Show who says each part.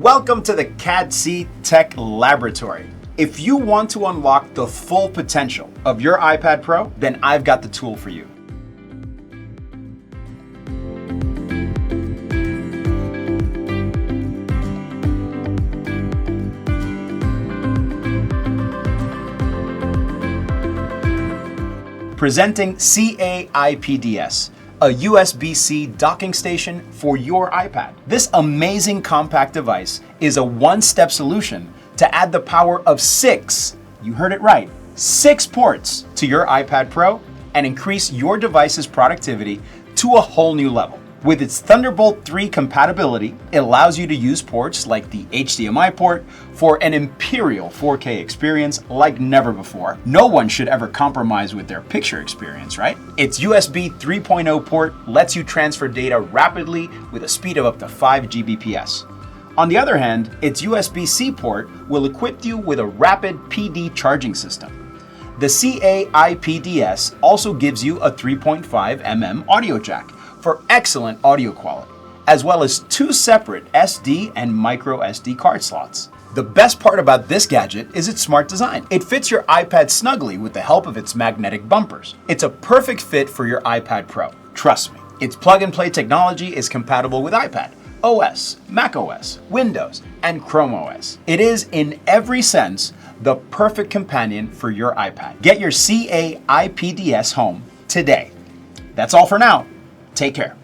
Speaker 1: Welcome to the Cadyce Tech Laboratory. If you want to unlock the full potential of your iPad Pro, then I've got the tool for you. Presenting CA-IPDS, a USB-C docking station for your iPad. This amazing compact device is a one-step solution to add the power of 6, you heard it right, 6 ports to your iPad Pro and increase your device's productivity to a whole new level. With its Thunderbolt 3 compatibility, it allows you to use ports like the HDMI port for an imperial 4K experience like never before. No one should ever compromise with their picture experience, right? Its USB 3.0 port lets you transfer data rapidly with a speed of up to 5 Gbps. On the other hand, its USB-C port will equip you with a rapid PD charging system. The CA-IPDS also gives you a 3.5mm audio jack for excellent audio quality, as well as 2 separate SD and micro SD card slots. The best part about this gadget is its smart design. It fits your iPad snugly with the help of its magnetic bumpers. It's a perfect fit for your iPad Pro. Trust me, its plug-and-play technology is compatible with iPad OS, Mac OS, Windows, and Chrome OS. It is, in every sense, the perfect companion for your iPad. Get your CA-IPDS home today. That's all for now. Take care.